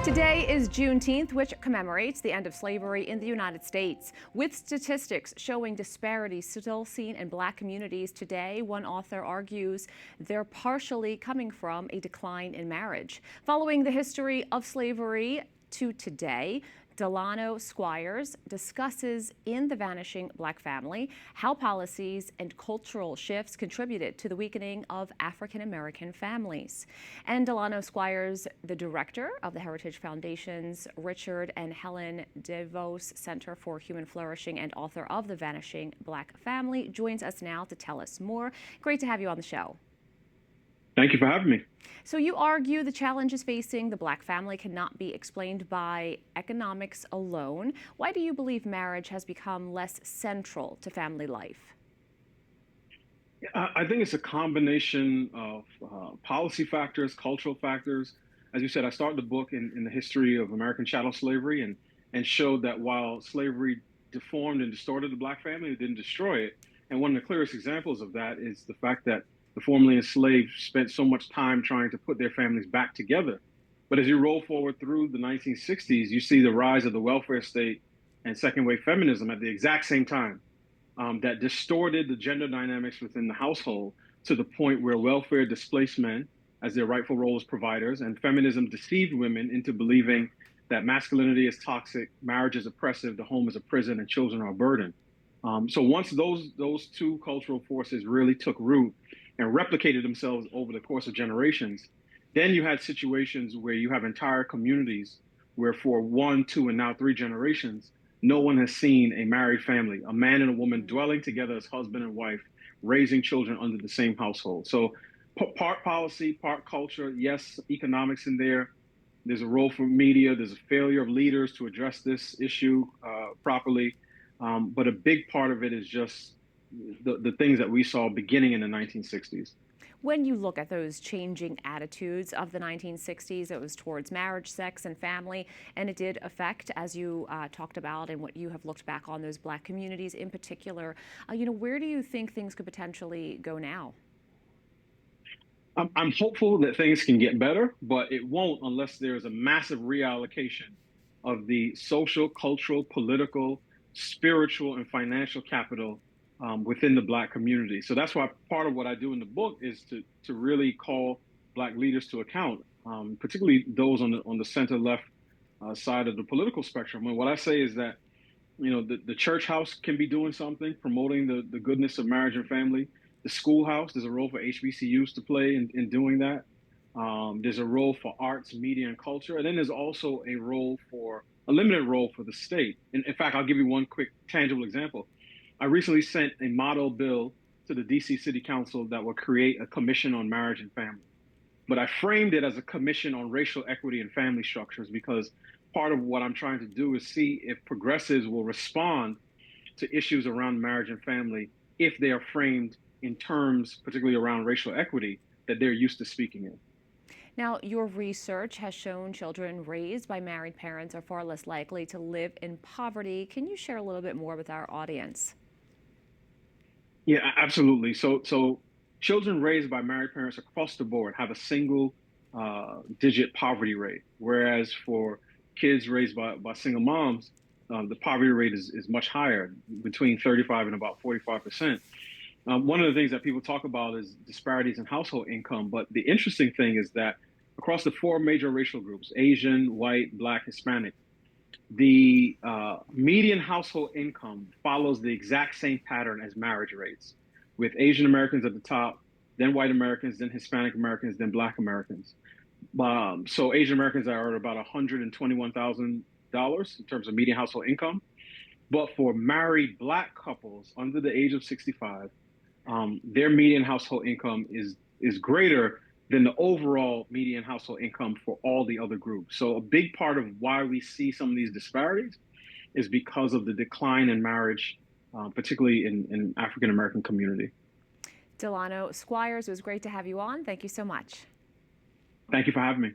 Today is Juneteenth, which commemorates the end of slavery in the United States. With statistics showing disparities still seen in Black communities today, one author argues they're partially coming from a decline in marriage. Following the history of slavery to today, Delano Squires discusses in The Vanishing Black Family how policies and cultural shifts contributed to the weakening of African American families. And Delano Squires, the director of the Heritage Foundation's Richard and Helen DeVos Center for Human Flourishing and author of The Vanishing Black Family, joins us now to tell us more. Great to have you on the show. Thank you for having me. So you argue the challenges facing the Black family cannot be explained by economics alone. Why do you believe marriage has become less central to family life? I think it's a combination of policy factors, cultural factors. As you said, I started the book in the history of American chattel slavery and showed that while slavery deformed and distorted the Black family, it didn't destroy it. And one of the clearest examples of that is the fact that the formerly enslaved spent so much time trying to put their families back together. But as you roll forward through the 1960s, you see the rise of the welfare state and second wave feminism at the exact same time that distorted the gender dynamics within the household to the point where welfare displaced men as their rightful role as providers, and feminism deceived women into believing that masculinity is toxic, marriage is oppressive, the home is a prison, and children are a burden. So once those two cultural forces really took root and replicated themselves over the course of generations, then you had situations where you have entire communities where for 1, 2, and now 3 generations, no one has seen a married family, a man and a woman dwelling together as husband and wife, raising children under the same household. So part policy, part culture, yes, economics in there. There's a role for media. There's a failure of leaders to address this issue properly. But a big part of it is just the things that we saw beginning in the 1960s. When you look at those changing attitudes of the 1960s, it was towards marriage, sex, and family, and it did affect, as you talked about and what you have looked back on, those Black communities in particular. Where do you think things could potentially go now? I'm hopeful that things can get better, but it won't unless there's a massive reallocation of the social, cultural, political, spiritual, and financial capital within the Black community. So that's why part of what I do in the book is to really call Black leaders to account, particularly those on the center left side of the political spectrum. And what I say is that, the church house can be doing something, promoting the goodness of marriage and family. The schoolhouse, there's a role for HBCUs to play in doing that. There's a role for arts, media, and culture. And then there's also a limited role for the state. And in fact, I'll give you one quick tangible example. I recently sent a model bill to the DC City Council that will create a commission on marriage and family. But I framed it as a commission on racial equity and family structures because part of what I'm trying to do is see if progressives will respond to issues around marriage and family if they are framed in terms, particularly around racial equity, that they're used to speaking in. Now, your research has shown children raised by married parents are far less likely to live in poverty. Can you share a little bit more with our audience? Yeah, absolutely. So children raised by married parents across the board have a single digit poverty rate, whereas for kids raised by single moms, the poverty rate is much higher, between 35 and about 45%. One of the things that people talk about is disparities in household income. But the interesting thing is that across the 4 major racial groups, Asian, white, Black, Hispanic, the median household income follows the exact same pattern as marriage rates, with Asian Americans at the top, then white Americans, then Hispanic Americans, then Black Americans. So Asian Americans are at about $121,000 in terms of median household income. But for married Black couples under the age of 65, their median household income is greater than the overall median household income for all the other groups. So a big part of why we see some of these disparities is because of the decline in marriage, particularly in African American community. Delano Squires, it was great to have you on. Thank you so much. Thank you for having me.